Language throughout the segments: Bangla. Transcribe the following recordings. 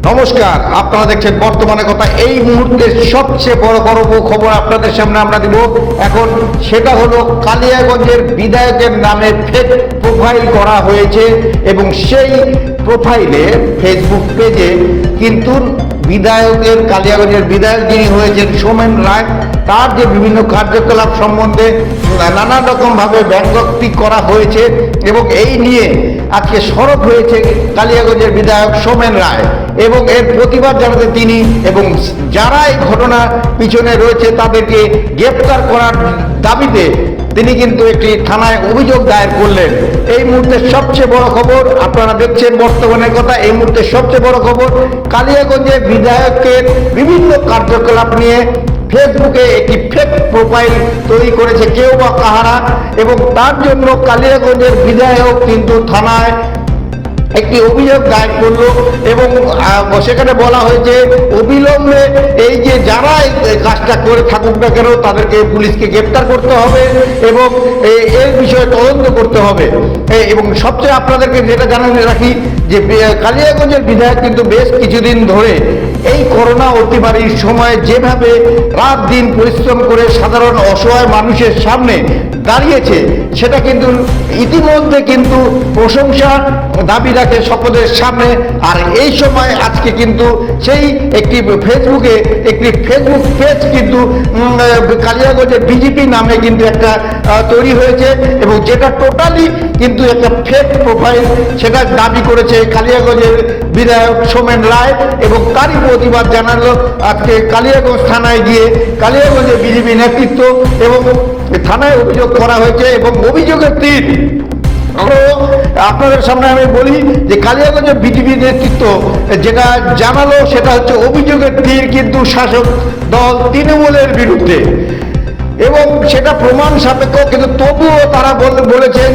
নমস্কার, আপনারা দেখছেন বর্তমানে কথা। এই মুহূর্তে সবচেয়ে বড় খবর আপনাদের সামনে আমরা দিব এখন। সেটা হলো কালিয়াগঞ্জের বিধায়কের নামে ফেক প্রোফাইল করা হয়েছে এবং সেই প্রোফাইলে ফেসবুক পেজে কিন্তু কালিয়াগঞ্জের বিধায়ক যিনি হয়েছেন সোমেন রায়, তার যে বিভিন্ন কার্যকলাপ সম্বন্ধে নানা রকমভাবে ব্যঙ্গোক্তি করা হয়েছে এবং এই নিয়ে আজকে সরব হয়েছে কালিয়াগঞ্জের বিধায়ক সোমেন রায় এবং এর প্রতিবাদ জানাতে তিনি এবং যারা এই ঘটনার পিছনে রয়েছে তাদেরকে গ্রেপ্তার করার দাবিতে তিনি কিন্তু একটি থানায় অভিযোগ দায়ের করলেন। এই মুহূর্তে সবচেয়ে বড় খবর আপনারা দেখছেন বর্তমানের কথা। এই মুহূর্তে সবচেয়ে বড় খবর, কালিয়াগঞ্জে বিধায়কের বিভিন্ন কার্যকলাপ নিয়ে ফেসবুকে একটি ফেক প্রোফাইল তৈরি করেছে কেউ বা কাহারা এবং তার জন্য কালিয়াগঞ্জের বিধায়ক কিন্তু থানায় একটি অভিযোগ দায়ের করলো এবং সেখানে বলা হয়েছে অবিলম্বে এই যে যারা এই কাজটা করে থাকুক না কেন তাদেরকে পুলিশকে গ্রেপ্তার করতে হবে এবং এর বিষয়ে তদন্ত করতে হবে। এবং সবচেয়ে আপনাদেরকে যেটা জানাতে রাখি যে কালিয়াগঞ্জের বিধায়ক কিন্তু বেশ কিছুদিন ধরে এই করোনা অতিমারির সময় যেভাবে রাত দিন পরিশ্রম করে সাধারণ অসহায় মানুষের সামনে দাঁড়িয়েছে সেটা কিন্তু ইতিমধ্যে কিন্তু প্রশংসা দাবি রাখে সকলের সামনে। আর এই সময় আজকে কিন্তু সেই একটি ফেসবুক পেজ কিন্তু কালিয়াগঞ্জের বিজেপি নামে কিন্তু একটা তৈরি হয়েছে এবং যেটা টোটালি কিন্তু একটা ফেক প্রোফাইল, সেটা দাবি করেছে কালিয়াগঞ্জের বিধায়ক সোমেন রায় এবং তারই প্রতিবাদ জানালো আজকে কালিয়াগঞ্জ থানায় গিয়ে কালিয়াগঞ্জের বিজেপি নেতৃত্ব এবং থানায় অভিযোগ করা হয়েছে এবং অভিযোগের তীর আপনাদের সামনে আমি বলি যে কালিয়াগঞ্জের বিজেপি নেতৃত্ব যেটা জানালো সেটা হচ্ছে অভিযোগের তীর কিন্তু শাসক দল তৃণমূলের বিরুদ্ধে এবং সেটা প্রমাণ সাপেক্ষ, কিন্তু তবুও তারা বলেছেন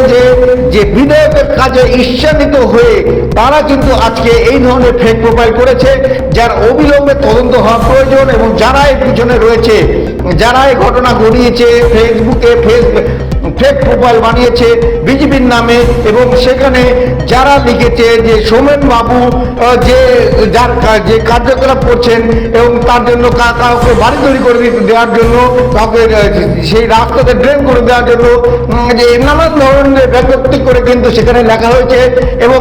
যে বিধায়কের কাজে ঈর্ষান্বিত হয়ে তারা কিন্তু আজকে এই ধরনের ফেক প্রোফাইল করেছে যার অবিলম্বে তদন্ত হওয়া প্রয়োজন এবং যারা এর পিছনে রয়েছে, যারা এই ঘটনা ঘটিয়েছে ফেসবুকে ফেক প্রোফাইল বানিয়েছে বিজেপির নামে এবং সেখানে যারা লিখেছে যে সোমেন বাবু যে কার্যকলাপ করছেন এবং তার জন্য কাউকে বাড়ি তৈরি করে দেওয়ার জন্য, কাউকে সেই রাস্তাতে ড্রেন করে দেওয়ার জন্য যে নানান ধরনের ব্যঙ্গোক্তি করে কিন্তু সেখানে লেখা হয়েছে এবং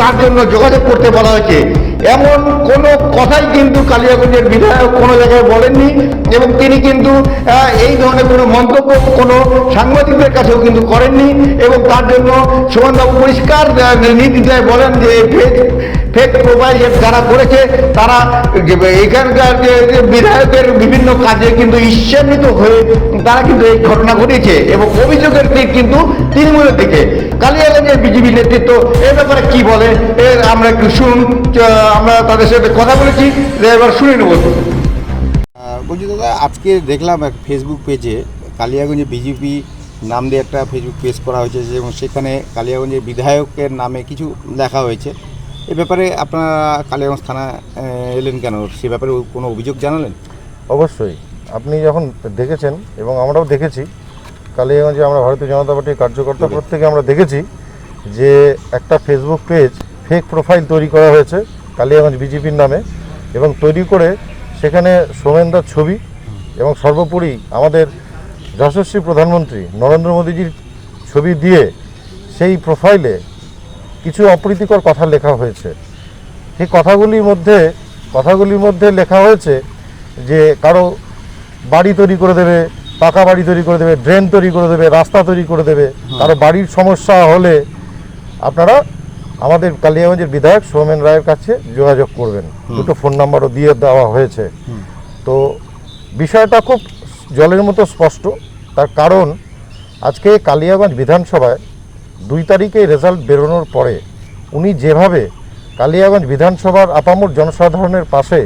তার জন্য যোগাযোগ করতে বলা হয়েছে। এমন কোনো কথাই কিন্তু কালিয়াগঞ্জের বিধায়ক কোনো জায়গায় বলেননি এবং তিনি কিন্তু এই ধরনের কোনো মন্তব্য কোনো সাংবাদিকদের কাছেও কিন্তু করেননি এবং তার জন্য সোমেনবাবু পরিষ্কার নির্দ্বিধায় বলেন যে ফেক প্রোফাইল যারা করেছে তারা এখানকার যে বিধায়কের বিভিন্ন কাজে কিন্তু ঈর্ষান্বিত হয়ে তারা কিন্তু এই ঘটনা ঘটিয়েছে এবং অভিযোগের দিক কিন্তু তৃণমূলের দিকে। কালিয়াগঞ্জের বিজেপি নেতৃত্ব এ ব্যাপারে কি বলে আমরা একটু শুনুন। আমরা তাদের সাথে কথা বলেছি, এবার শুনে নেব। বলছি দাদা, আজকে দেখলাম এক ফেসবুক পেজে কালিয়াগঞ্জে বিজেপি নাম দিয়ে একটা ফেসবুক পেজ করা হয়েছে এবং সেখানে কালিয়াগঞ্জের বিধায়কের নামে কিছু লেখা হয়েছে। এ ব্যাপারে আপনারা কালিয়াগঞ্জ থানা এলেন কেন? সে ব্যাপারে কোনো অভিযোগ জানালেন? অবশ্যই, আপনি যখন দেখেছেন এবং আমরাও দেখেছি, কালিয়াগঞ্জে আমরা ভারতীয় জনতা পার্টির কার্যকর্তা প্রত্যেকে আমরা দেখেছি যে একটা ফেসবুক পেজ ফেক প্রোফাইল তৈরি করা হয়েছে কালিয়াগঞ্জ বিজেপির নামে এবং তৈরি করে সেখানে সোমেনদার ছবি এবং সর্বোপরি আমাদের যশস্বী প্রধানমন্ত্রী নরেন্দ্র মোদীজির ছবি দিয়ে সেই প্রোফাইলে কিছু অপ্রীতিকর কথা লেখা হয়েছে। সেই কথাগুলির মধ্যে লেখা হয়েছে যে কারো বাড়ি তৈরি করে দেবে, পাকা বাড়ি তৈরি করে দেবে, ড্রেন তৈরি করে দেবে, রাস্তা তৈরি করে দেবে। কারো বাড়ির সমস্যা হলে আপনারা আমাদের কালিয়াগঞ্জের বিধায়ক সোমেন রায়ের কাছে যোগাযোগ করবেন। দুটো ফোন নাম্বারও দিয়ে দেওয়া হয়েছে। তো বিষয়টা খুব জলের মতো স্পষ্ট। তার কারণ আজকে কালিয়াগঞ্জ বিধানসভায় 2 তারিখে রেজাল্ট বেরোনোর পরে উনি যেভাবে কালিয়াগঞ্জ বিধানসভার আপামর জনসাধারণের পাশে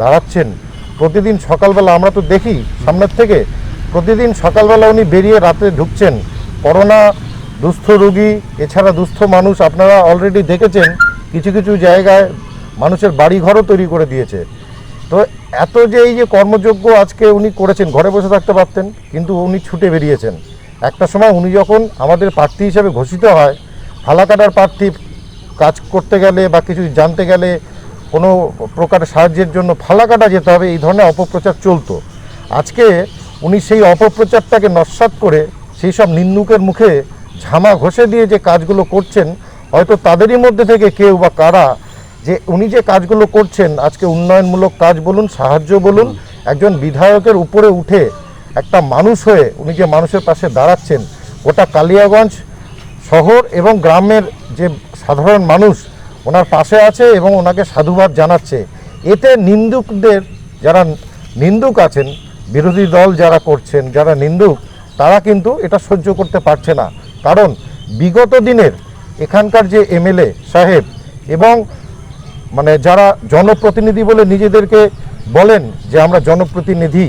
দাঁড়াচ্ছেন, প্রতিদিন সকালবেলা আমরা তো দেখি সামনের থেকে, প্রতিদিন সকালবেলা উনি বেরিয়ে রাতে ঢুকছেন। করোনা দুস্থ রোগী এছাড়া দুস্থ মানুষ আপনারা অলরেডি দেখেছেন কিছু কিছু জায়গায় মানুষের বাড়িঘরও তৈরি করে দিয়েছে। তো এত যে এই যে কর্মযোগ্য আজকে উনি করেছেন, ঘরে বসে থাকতে পারতেন কিন্তু উনি ছুটে বেরিয়েছেন। একটা সময় উনি যখন আমাদের প্রার্থী হিসেবে ঘোষিত হয়, ফালাকাটার প্রার্থী কাজ করতে গেলে বা কিছু জানতে গেলে কোনো প্রকার সাহায্যের জন্য ফালাকাটা যেতে হবে, এই ধরনের অপপ্রচার চলতো। আজকে উনি সেই অপপ্রচারটাকে নস্যাৎ করে সেই সব নিন্দুকের মুখে ঝামা ঘষে দিয়ে যে কাজগুলো করছেন, হয়তো তাদেরই মধ্যে থেকে কেউ বা কারা যে উনি যে কাজগুলো করছেন, আজকে উন্নয়নমূলক কাজ বলুন, সাহায্য বলুন, একজন বিধায়কের উপরে উঠে একটা মানুষ হয়ে উনি যে মানুষের পাশে দাঁড়াচ্ছেন, গোটা কালিয়াগঞ্জ শহর এবং গ্রামের যে সাধারণ মানুষ ওনার পাশে আছে এবং ওনাকে সাধুবাদ জানাচ্ছে। এতে নিন্দুকদের, যারা নিন্দুক আছেন, বিরোধী দল যারা করছেন, যারা নিন্দুক, তারা কিন্তু এটা সহ্য করতে পারছে না। কারণ বিগত দিনের এখানকার যে এমএলএ সাহেব এবং মানে যারা জনপ্রতিনিধি বলে নিজেদেরকে বলেন যে আমরা জনপ্রতিনিধি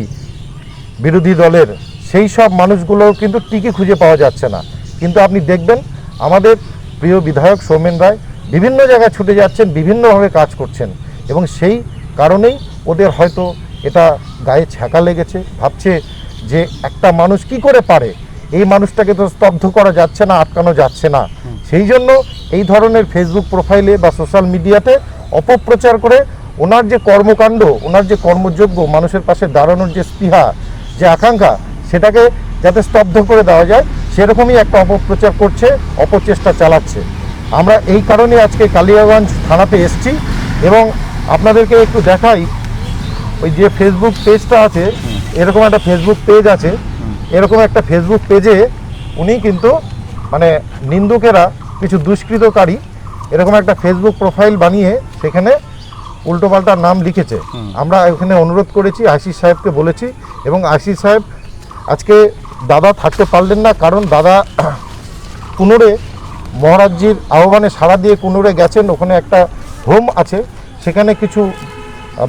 বিরোধী দলের, সেই সব মানুষগুলোও কিন্তু টিকে খুঁজে পাওয়া যাচ্ছে না। কিন্তু আপনি দেখবেন আমাদের প্রিয় বিধায়ক সৌমেন রায় বিভিন্ন জায়গায় ছুটে যাচ্ছেন, বিভিন্নভাবে কাজ করছেন, এবং সেই কারণেই ওদের হয়তো এটা গায়ে ছ্যাঁকা লেগেছে। ভাবছে যে একটা মানুষ কি করে পারে, এই মানুষটাকে তো স্তব্ধ করা যাচ্ছে না, আটকানো যাচ্ছে না। সেই জন্য এই ধরনের ফেসবুক প্রোফাইলে বা সোশ্যাল মিডিয়াতে অপপ্রচার করে ওনার যে কর্মকাণ্ড, ওনার যে কর্মযোগ্য, মানুষের পাশে দাঁড়ানোর যে স্পৃহা, যে আকাঙ্ক্ষা, সেটাকে যাতে স্তব্ধ করে দেওয়া যায় সেরকমই একটা অপপ্রচার করছে, অপচেষ্টা চালাচ্ছে। আমরা এই কারণে আজকে কালিয়াগঞ্জ থানাতে এসেছি এবং আপনাদেরকে একটু দেখাই। ওই যে ফেসবুক পেজটা আছে, এরকম একটা ফেসবুক পেজ আছে, এরকম একটা ফেসবুক পেজে উনি কিন্তু মানে নিন্দুকেরা, কিছু দুষ্কৃতকারী এরকম একটা ফেসবুক প্রোফাইল বানিয়ে সেখানে উল্টোপাল্টা নাম লিখেছে। আমরা এখানে অনুরোধ করেছি, আশিস সাহেবকে বলেছি, এবং আশিস সাহেব আজকে দাদা থাকতে পারলেন না, কারণ দাদা কুনুরে মহারাজজির আহ্বানে সাড়া দিয়ে কুনুরে গেছেন। ওখানে একটা হোম আছে, সেখানে কিছু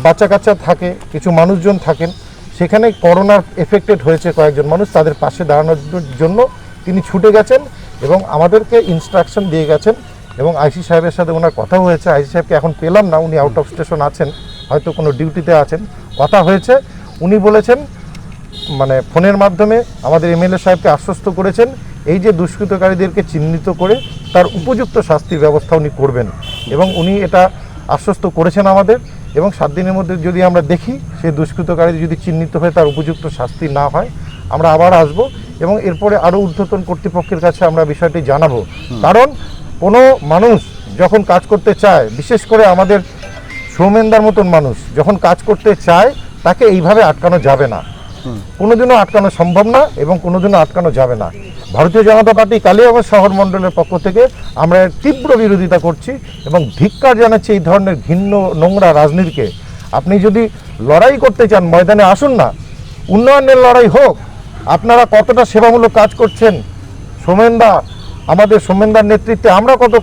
বাচ্চা কাচ্চা থাকে, কিছু মানুষজন থাকেন, সেখানে করোনার এফেক্টেড হয়েছে কয়েকজন মানুষ, তাদের পাশে দাঁড়ানোর জন্য তিনি ছুটে গেছেন এবং আমাদেরকে ইনস্ট্রাকশন দিয়ে গেছেন। এবং আইসি সাহেবের সাথে ওনার কথা হয়েছে। আইসি সাহেবকে এখন পেলাম না, উনি আউট অফ স্টেশন আছেন, হয়তো কোনো ডিউটিতে আছেন। কথা হয়েছে, উনি বলেছেন মানে ফোনের মাধ্যমে আমাদের এমএলএ সাহেবকে আশ্বস্ত করেছেন এই যে দুষ্কৃতকারীদেরকে চিহ্নিত করে তার উপযুক্ত শাস্তির ব্যবস্থা উনি করবেন, এবং উনি এটা আশ্বস্ত করেছেন আমাদের। এবং 7 দিনের মধ্যে যদি আমরা দেখি সেই দুষ্কৃতকারী যদি চিহ্নিত হয়ে তার উপযুক্ত শাস্তি না হয়, আমরা আবার আসব এবং এরপরে আরও ঊর্ধ্বতন কর্তৃপক্ষের কাছে আমরা বিষয়টি জানাবো। কারণ কোনো মানুষ যখন কাজ করতে চায়, বিশেষ করে আমাদের সৌমেনদার মতন মানুষ যখন কাজ করতে চায়, তাকে এইভাবে আটকানো যাবে না, কোনোদিনও আটকানো সম্ভব না এবং কোনোদিনও আটকানো যাবে না। ভারতীয় জনতা পার্টি কালিয়াগঞ্জ শহর মণ্ডলের পক্ষ থেকে আমরা এর তীব্র বিরোধিতা করছি এবং ধিক্কার জানাচ্ছি এই ধরনের ঘৃণ্য নোংরা রাজনীতিকে। আপনি যদি লড়াই করতে চান, ময়দানে আসুন না, উন্নয়নের লড়াই হোক। আপনারা কতটা সেবামূলক কাজ করছেন, সোমেনদা, আমাদের সোমেনদার নেতৃত্বে আমরা কত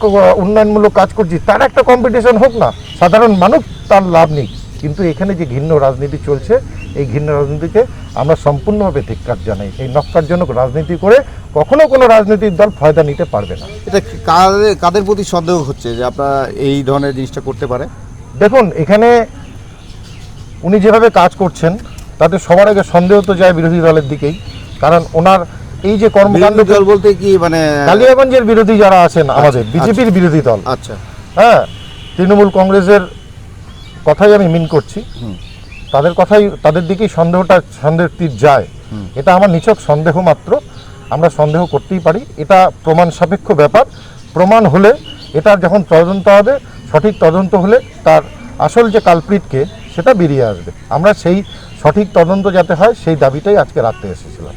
উন্নয়নমূলক কাজ করছি, তার একটা কম্পিটিশন হোক না, সাধারণ মানুষ তার লাভ নেই। কিন্তু এখানে যে ঘৃণ্য রাজনীতি চলছে, এই ঘৃণ্য রাজনীতিকে আমরা সম্পূর্ণভাবে ধিক্কার জানাই। এই নক্কারজনক রাজনীতি করে কখনো কোনো রাজনৈতিক দল ফায়দা নিতে পারবে না। এটা কাদের প্রতি সন্দেহ হচ্ছে যে আপনারা এই ধরনের জিনিসটা করতে পারে? দেখুন, এখানে উনি যেভাবে কাজ করছেন তাতে সবার আগে সন্দেহ তো যায় বিরোধী দলের দিকেই। কারণ ওনার এই যে কর্মকাণ্ড, দল বলতে কি মানে কালিয়াগঞ্জের বিরোধী যারা আছেন, আমাদের বিজেপির বিরোধী দল, আচ্ছা, হ্যাঁ, তৃণমূল কংগ্রেসের কথাই আমি মিন করছি, তাদের কথাই, তাদের দিকেই সন্দেহের তীর যায়। এটা আমার নিছক সন্দেহ মাত্র, আমরা সন্দেহ করতেই পারি, এটা প্রমাণ সাপেক্ষ ব্যাপার। প্রমাণ হলে, এটা যখন তদন্ত হবে, সঠিক তদন্ত হলে তার আসল যে কালপ্রিটকে সেটা বেরিয়ে আসবে। আমরা সেই সঠিক তদন্ত যাতে হয় সেই দাবিটাই আজকে রাখতে এসেছিলাম।